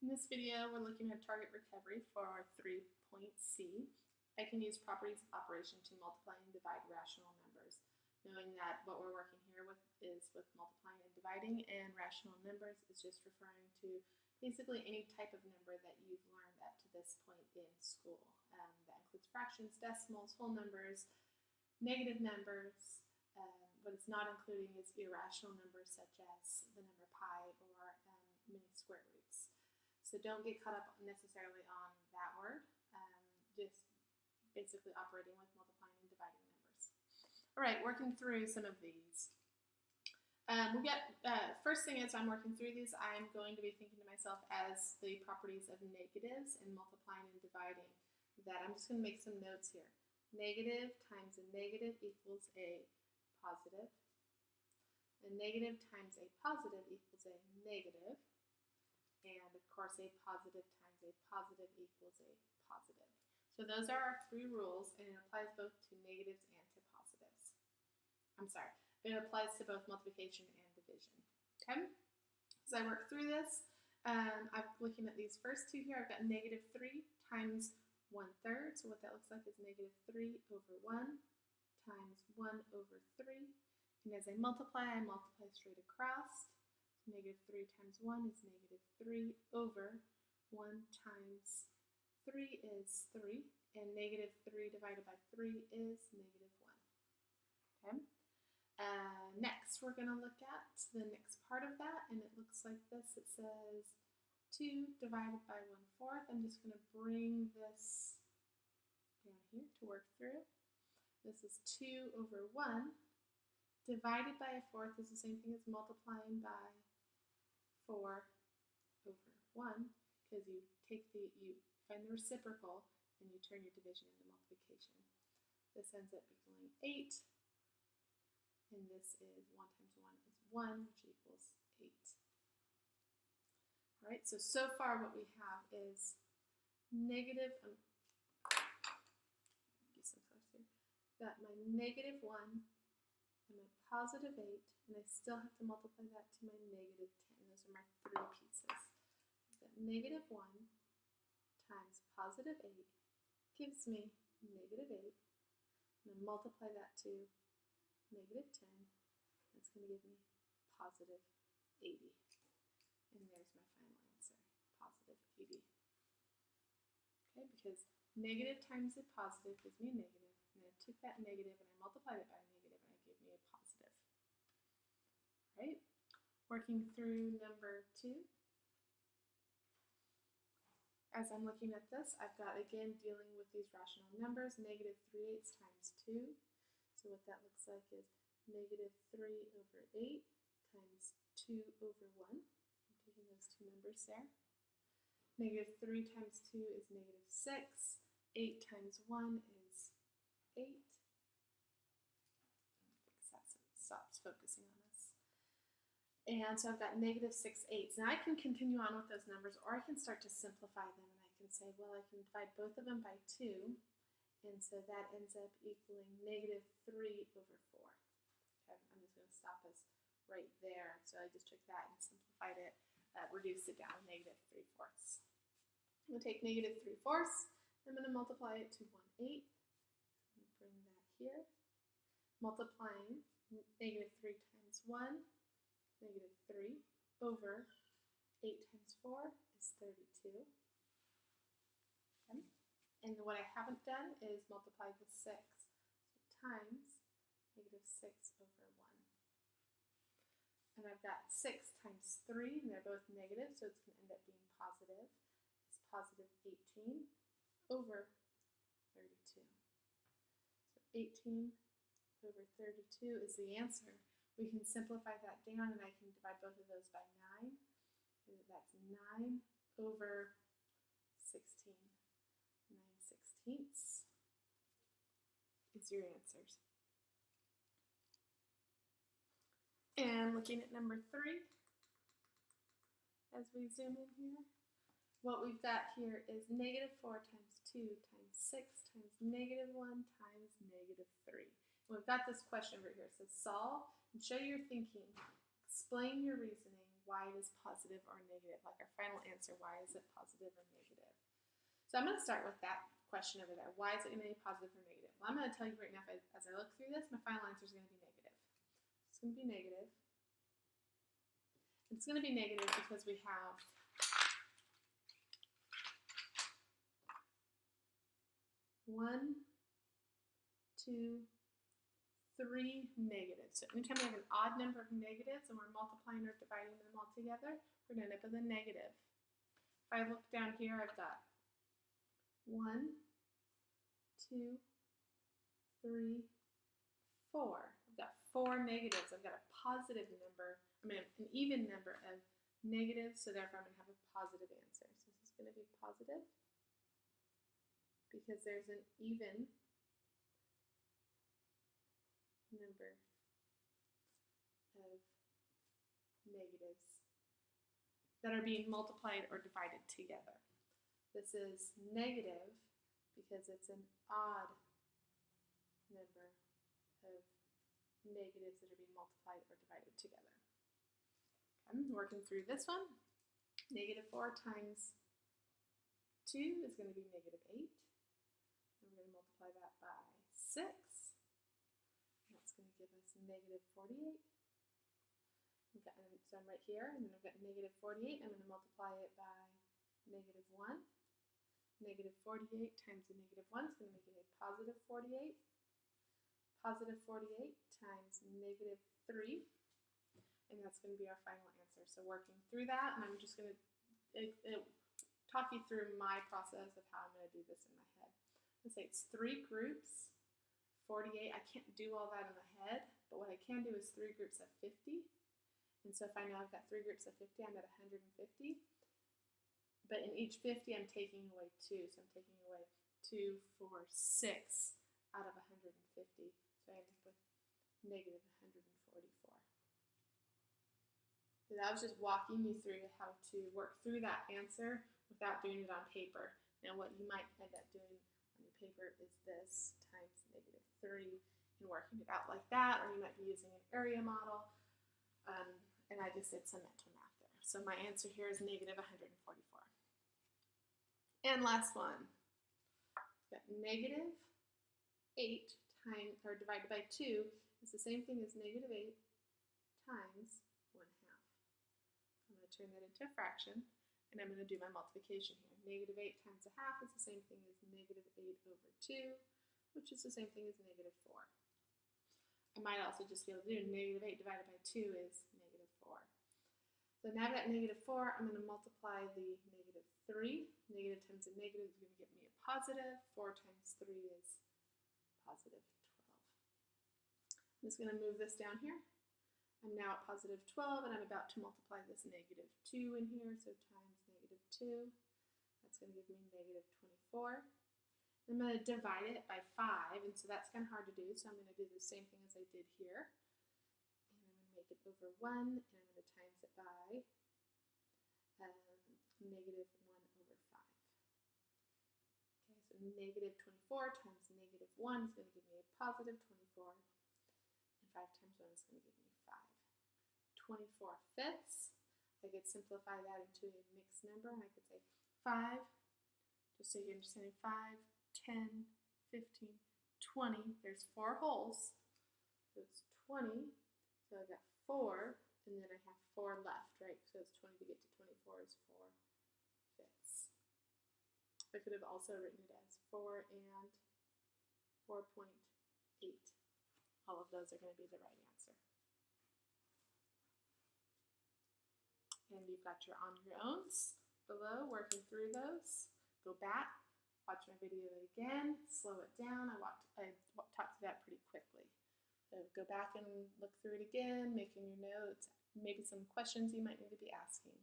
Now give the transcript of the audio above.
In this video, we're looking at target recovery for our 3-point C. I can use properties of operation to multiply and divide rational numbers, knowing that what we're working here with is with multiplying and dividing, and rational numbers is just referring to basically any type of number that you've learned up to this point in school. That includes fractions, decimals, whole numbers, negative numbers. What it's not including is irrational numbers such as the number pi or many square roots. So don't get caught up necessarily on that word, just basically operating with multiplying and dividing numbers. All right, working through some of these. First thing as I'm working through these, I'm going to be thinking to myself as the properties of negatives and multiplying and dividing that. I'm just going to make some notes here. Negative times a negative equals a positive. A negative times a positive equals a negative. And of course, a positive times a positive equals a positive. So those are our 3 rules, and it applies both to negatives and to positives. It applies to both multiplication and division. Okay? As I work through this, I'm looking at these first 2 here. I've got negative 3 times 1/3. So what that looks like is negative 3 over 1 times 1 over 3. And as I multiply straight across. Negative 3 times 1 is negative 3 over 1 times 3 is 3, and negative 3 divided by 3 is negative 1. Okay. Next, we're going to look at the next part of that, and it looks like this. It says 2 divided by 1/4. I'm just going to bring this down here to work through. This is 2 over 1 divided by 1/4 is the same thing as multiplying by 4 over 1, because you find the reciprocal and you turn your division into multiplication. This ends up equaling 8, and this is 1 times 1 is 1, which equals 8. All right, so far what we have is negative, get some colors here. Got my negative 1 and my positive 8, and I still have to multiply that to my negative 10. Those are my 3 pieces. I've got negative 1 times positive 8 gives me negative 8. I'm going to multiply that to negative 10. That's going to give me positive 80. And there's my final answer, positive 80. Okay, because negative times a positive gives me a negative, and I took that negative and I multiplied it by a negative, and it gave me a positive. Right? Working through number 2. As I'm looking at this, I've got, again, dealing with these rational numbers, negative 3/8 times 2. So what that looks like is negative 3 over 8 times 2 over 1. I'm taking those 2 numbers there. Negative 3 times 2 is negative 6. 8 times 1 is 8. Fix that so it stops focusing on us. And so I've got negative 6/8. Now I can continue on with those numbers, or I can start to simplify them, and I can say, well, I can divide both of them by 2, and so that ends up equaling negative 3 over 4. Okay, I'm just going to stop us right there. So I just took that and simplified it, reduced it down to negative 3/4. I'm going to take negative 3/4. I'm going to multiply it to 1/8. I'm going to bring that here. Multiplying negative 3 times 1. Negative 3 over 8 times 4 is 32. Okay. And what I haven't done is multiply the 6. So times negative 6 over 1. And I've got 6 times 3, and they're both negative, so it's going to end up being positive. It's positive 18 over 32. So 18 over 32 is the answer. We can simplify that down, and I can divide both of those by 9. And that's 9 over 16. 9/16 is your answers. And looking at number 3, as we zoom in here, what we've got here is negative 4 times 2 times 6 times negative 1 times negative 3. And we've got this question right here. It says solve and show your thinking. Explain your reasoning why it is positive or negative, like our final answer, why is it positive or negative? So I'm going to start with that question over there. Why is it going to be positive or negative? Well, I'm going to tell you right now, as I look through this, my final answer is going to be negative. It's going to be negative. It's going to be negative because we have one, two, three negatives. So anytime we have an odd number of negatives and we're multiplying or dividing them all together, we're going to end up with a negative. If I look down here, I've got 1, 2, 3, 4. I've got 4 negatives. I've got a positive number, an even number of negatives, so therefore I'm going to have a positive answer. So this is going to be positive because there's an even number of negatives that are being multiplied or divided together. This is negative because it's an odd number of negatives that are being multiplied or divided together. I'm working through this one. Negative 4 times 2 is going to be negative 8. And we're going to multiply that by 6. That's going to give us negative 48. So I'm right here, and then I've got negative 48. I'm going to multiply it by negative 1. Negative 48 times the negative 1 is going to make it a positive 48. Positive 48 times negative 3. And that's going to be our final answer. So working through that, and I'm just going to talk you through my process of how I'm going to do this in my head. Let's say it's 3 groups, 48. I can't do all that in my head, but what I can do is 3 groups of 50. And so if I know I've got 3 groups of 50, I'm at 150. But in each 50, I'm taking away 2. So I'm taking away 2, 4, 6 out of 150. So I end up with negative 144. So that was just walking you through how to work through that answer without doing it on paper. Now what you might end up doing on your paper is this times negative 3 and working it out like that, or you might be using an area model. And I just did some mental math there. So my answer here is negative 144. And last one. Got negative 8 times, or divided by 2 is the same thing as negative 8 times 1/2. I'm going to turn that into a fraction, and I'm going to do my multiplication here. Negative 8 times 1/2 is the same thing as negative 8 over 2, which is the same thing as negative 4. I might also just be able to do negative 8 divided by 2 is negative 4. So now I've got negative 4. I'm going to multiply the negative 3. Negative times a negative is going to give me a positive. 4 times 3 is positive 12. I'm just going to move this down here. I'm now at positive 12, and I'm about to multiply this negative 2 in here, so times negative 2. That's going to give me negative 24. I'm going to divide it by 5, and so that's kind of hard to do, so I'm going to do the same thing as I did here. And I'm going to make it over 1, and I'm going to times it by negative 1 over 5. Okay, so negative 24 times negative 1 is going to give me a positive 24, and 5 times 1 is going to give me 5. 24 fifths. I could simplify that into a mixed number, and I could say 5, just so you're understanding, 5, 10, 15, 20. There's 4 wholes, so it's 20. So I got 4, and then I have 4 left, right? So it's 20 to get to 24 is 4 fifths. I could have also written it as 4 and 4.8. All of those are going to be the right answer. And you've got your on your owns below, working through those. Go back, watch my video again, slow it down. I talked through that pretty quickly. So go back and look through it again, making your notes, maybe some questions you might need to be asking.